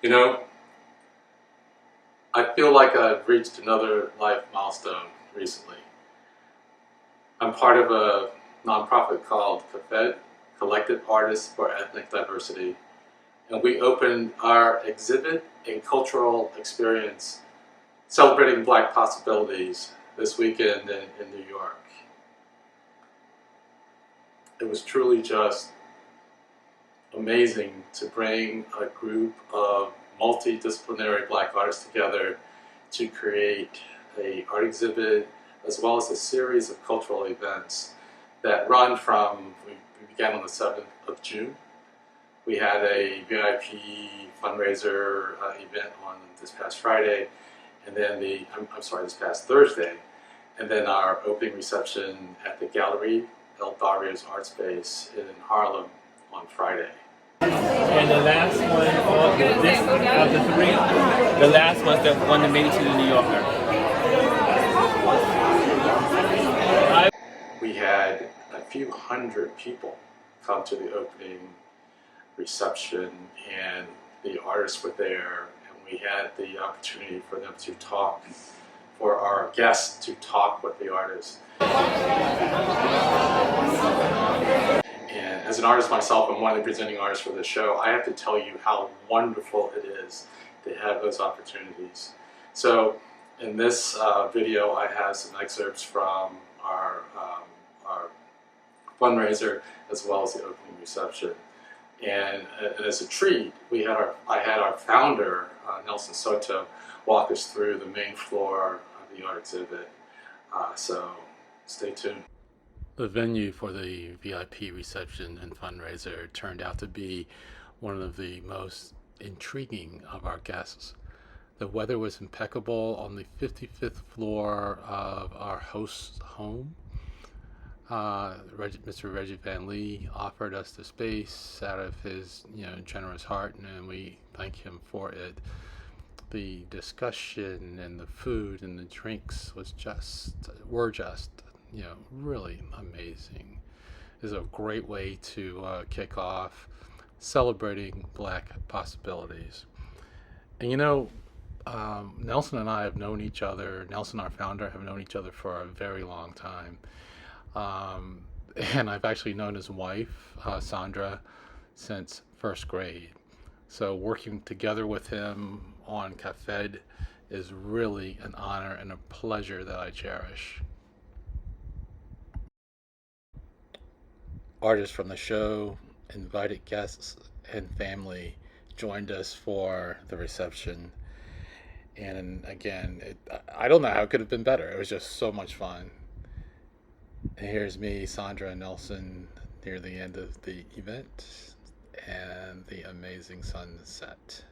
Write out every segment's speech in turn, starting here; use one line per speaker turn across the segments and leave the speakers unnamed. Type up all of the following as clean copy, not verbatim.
You know, I feel like I've reached another life milestone recently. I'm part of a nonprofit called CAFED, Collective Artists for Ethnic Diversity, and we opened our exhibit and cultural experience celebrating Black possibilities this weekend in New York. It was truly just amazing to bring a group of multidisciplinary Black artists together to create an art exhibit as well as a series of cultural events that run from, we began on the 7th of June. We had a VIP fundraiser event on this past Friday, and then this past Thursday, and then our opening reception at the gallery, Barrio Artspace in Harlem on Friday.
And the last one of the three, the last one's the one that made it to the New Yorker.
We had a few hundred people come to the opening reception, and the artists were there, and we had the opportunity for them to talk, for our guests to talk with the artists. And as an artist myself, I'm one of the presenting artists for the show, I have to tell you how wonderful it is to have those opportunities. So in this video, I have some excerpts from our fundraiser as well as the opening reception. And as a treat, I had our founder, Nelson Soto, walk us through the main floor of the art exhibit. So stay tuned. The venue for the VIP reception and fundraiser turned out to be one of the most intriguing of our guests. The weather was impeccable on the 55th floor of our host's home. Mr. Reggie Van Lee offered us the space out of his generous heart, and we thank him for it. The discussion and the food and the drinks were just really amazing. It's a great way to kick off celebrating Black possibilities. And Nelson and I have known each other, Nelson, our founder, have known each other for a very long time. And I've actually known his wife, Sandra, since first grade. So working together with him on CAFED is really an honor and a pleasure that I cherish. Artists from the show, invited guests, and family joined us for the reception. And again, I don't know how it could have been better. It was just so much fun. And here's me, Sandra, and Nelson near the end of the event and the amazing sunset.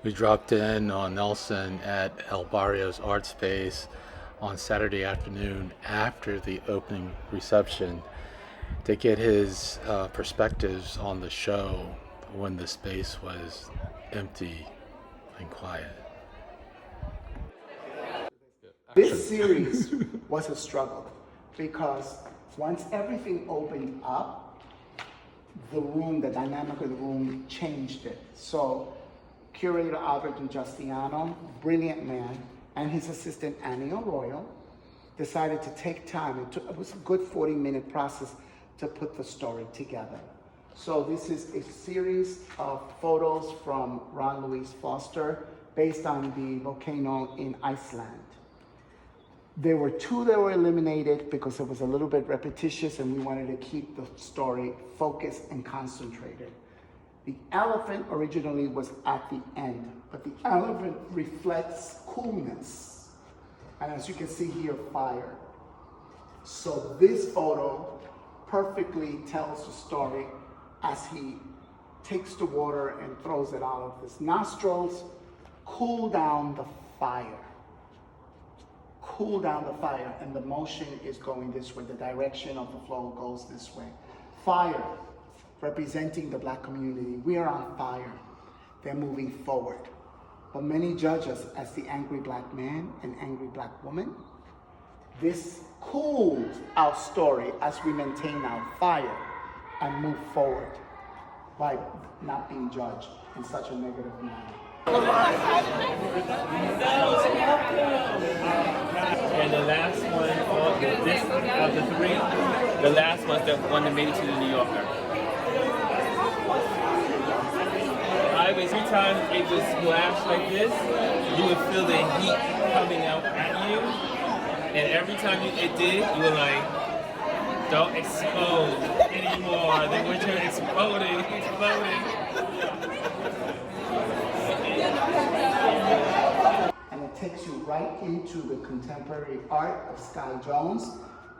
We dropped in on Nelson at El Barrio's Artspace on Saturday afternoon after the opening reception to get his perspectives on the show when the space was empty and quiet.
This series was a struggle because once everything opened up, the dynamic of the room changed it. So curator Albert Giustiano, brilliant man, and his assistant Annie Arroyo decided to take time. It was a good 40-minute process to put the story together. So this is a series of photos from Ron Louise Foster based on the volcano in Iceland. There were two that were eliminated because it was a little bit repetitious and we wanted to keep the story focused and concentrated. The elephant originally was at the end, but the elephant reflects coolness. And as you can see here, fire. So this photo perfectly tells the story as he takes the water and throws it out of his nostrils. Cool down the fire. Cool down the fire, and the motion is going this way. The direction of the flow goes this way. Fire, representing the Black community. We are on fire. They're moving forward. But many judge us as the angry Black man and angry Black woman. This cools our story as we maintain our fire and move forward. by not being judged in such a negative manner.
And the last one of the three, the last one's the one that made it to the New Yorker. Every time it would splash like this, you would feel the heat coming out at you. And every time it did, you were like, don't explode anymore. They were just exploding.
And it takes you right into the contemporary art of Skye Jones,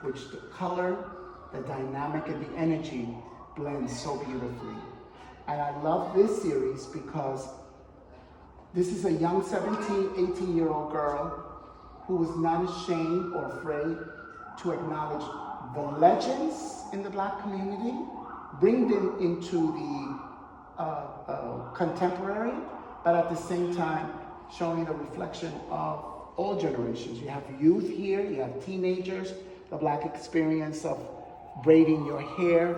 which the color, the dynamic, and the energy blend so beautifully. And I love this series because this is a young 17, 18-year-old girl who was not ashamed or afraid to acknowledge the legends in the Black community, bring them into the contemporary, but at the same time showing the reflection of all generations. You have youth here, you have teenagers, the Black experience of braiding your hair,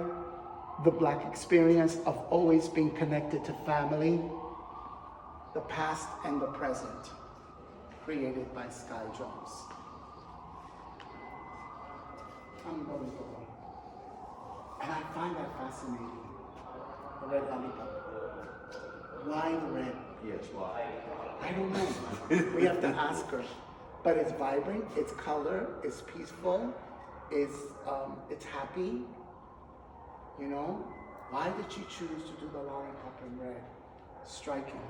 the Black experience of always being connected to family, the past and the present, created by Skye Jones. I'm going to go. And I find that fascinating. The red lollipop. Why the red?
Yes, why?
I don't know. We have to ask her. But it's vibrant, it's color, it's peaceful, it's happy. You know, why did you choose to do the lollipop in red? Striking.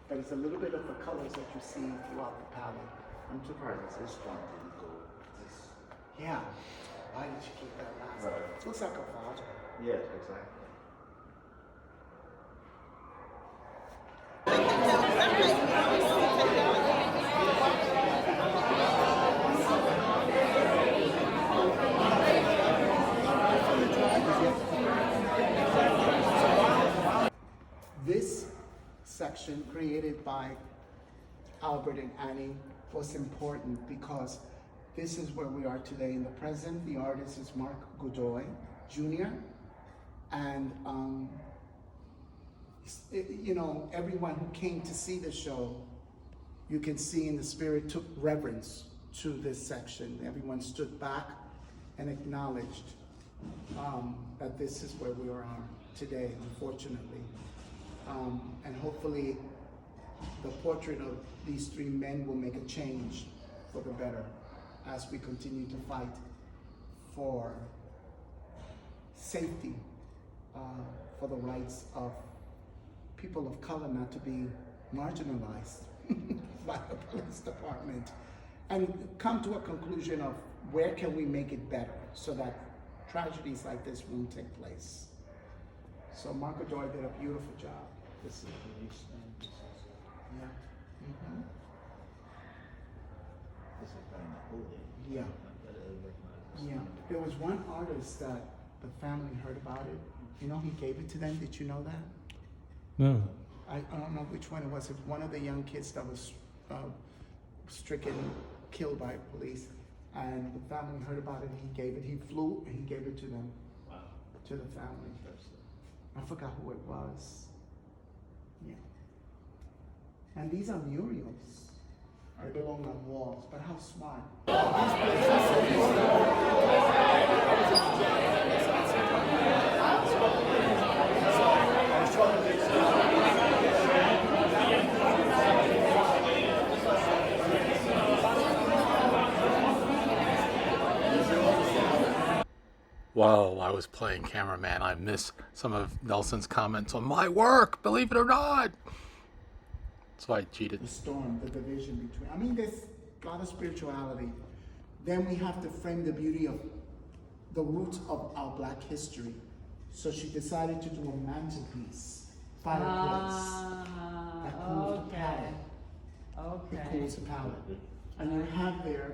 But it's a little bit of the colors that you see throughout the palette.
I'm surprised this one didn't go.
Yeah. Why did you keep that last?
Right.
It looks like a father.
Yes, exactly.
This section created by Albert and Annie was important because this is where we are today in the present. The artist is Mark Godoy, Jr. And, you know, everyone who came to see the show, you can see in the spirit took reverence to this section. Everyone stood back and acknowledged that this is where we are today, unfortunately. And hopefully the portrait of these three men will make a change for the better as we continue to fight for safety, for the rights of people of color not to be marginalized by the police department, and come to a conclusion of where can we make it better so that tragedies like this won't take place. So Mark Godoy did a beautiful job.
This is Patrice and this is
Yeah. Mm-hmm.
this is kind of holy.
Yeah. Yeah. There was one artist that the family heard about it. You know, he gave it to them. Did you know that?
No.
I don't know which one it was. It was one of the young kids that was stricken, killed by police. And the family heard about it. He gave it. He flew and he gave it to them.
Wow.
To the family. I forgot who it was. Yeah. And these are murals. They belong on walls, but how smart.
While I was playing cameraman, I missed some of Nelson's comments on my work, believe it or not. So I cheated.
The storm, the division between, I mean, there's a lot of spirituality. Then we have to frame the beauty of the roots of our Black history. So she decided to do a mantelpiece, fireplace. That cools the palate. It cools the palate. And you have there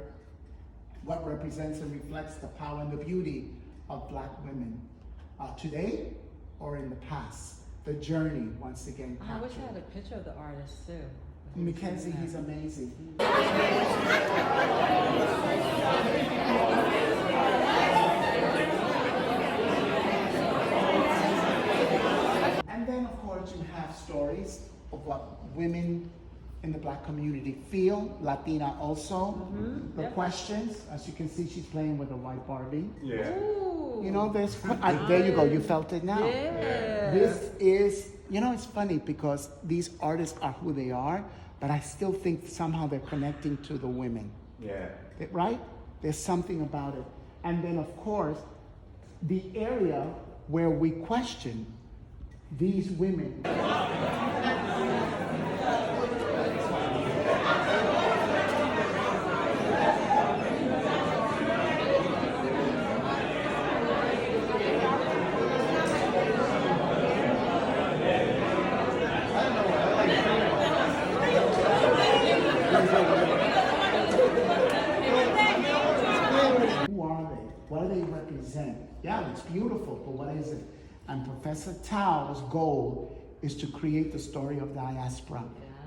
what represents and reflects the power and the beauty of Black women today or in the past. The journey, once again,
I wish
captured.
I had a picture of the artist too.
McKenzie, he's amazing. want you to have stories of what women in the Black community feel, Latina also. The questions, as you can see, she's playing with a white Barbie.
Yeah.
Ooh.
You know, there you go, you felt it now.
Yeah.
This is, you know, it's funny because these artists are who they are, but I still think somehow they're connecting to the women,
Yeah.
right? There's something about it. And then, of course, the area where we question these women. Who are they? What do they represent? Yeah, it's beautiful, but what is it? And Professor Tao's goal is to create the story of diaspora.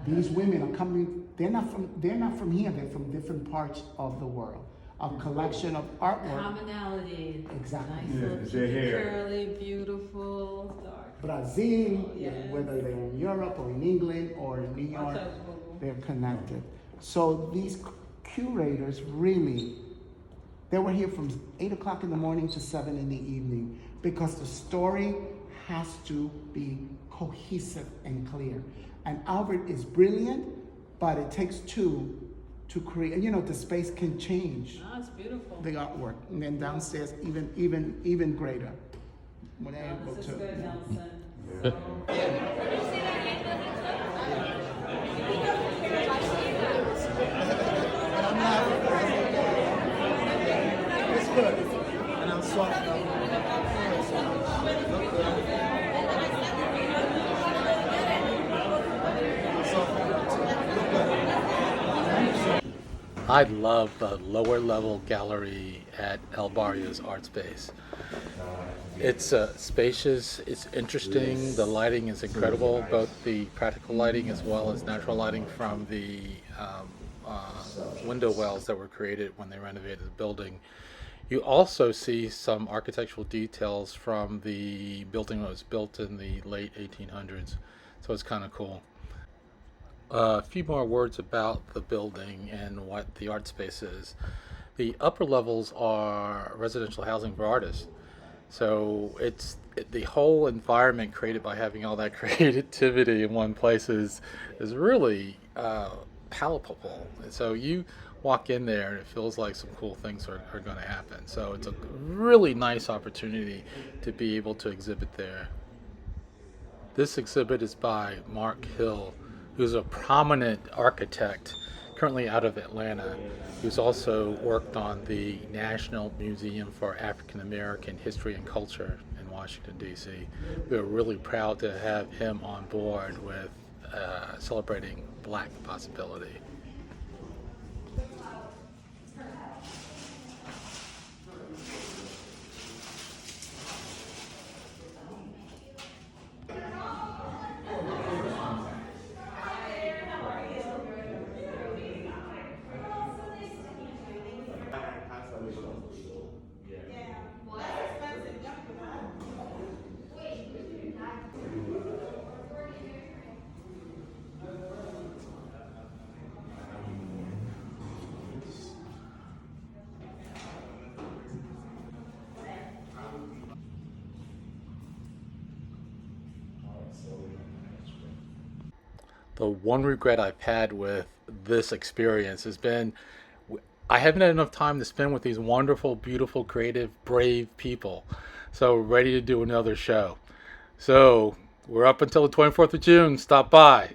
These women are coming, they're not from here, they're from different parts of the world. A collection of artwork.
Commonality.
Exactly.
Nice
Yeah,
little
they're here.
curly, beautiful, dark.
Brazil,
Yes.
whether they're in Europe or in England or in New York, they're connected. So these curators really, they were here from 8 o'clock in the morning to 7 in the evening because the story has to be cohesive and clear. And Albert is brilliant, but it takes two to create, you know, the space can change
Oh, it's beautiful.
the artwork. And then downstairs, even greater. When they're
Oh,
able
this is
to.
good, Nelson.
It's good. And I'm soft up.
I love the lower level gallery at El Barrio's Artspace. It's spacious, it's interesting, the lighting is incredible, both the practical lighting as well as natural lighting from the window wells that were created when they renovated the building. You also see some architectural details from the building that was built in the late 1800s, so it's kind of cool. A few more words about the building and what the art space is. The upper levels are residential housing for artists. So the whole environment created by having all that creativity in one place is really palpable. And so you walk in there and it feels like some cool things are going to happen. So it's a really nice opportunity to be able to exhibit there. This exhibit is by Mark Hill, who's a prominent architect currently out of Atlanta, who's also worked on the National Museum for African American History and Culture in Washington, D.C. We're really proud to have him on board with celebrating Black possibility. The one regret I've had with this experience has been I haven't had enough time to spend with these wonderful, beautiful, creative, brave people. So ready to do another show. So we're up until the 24th of June. Stop by.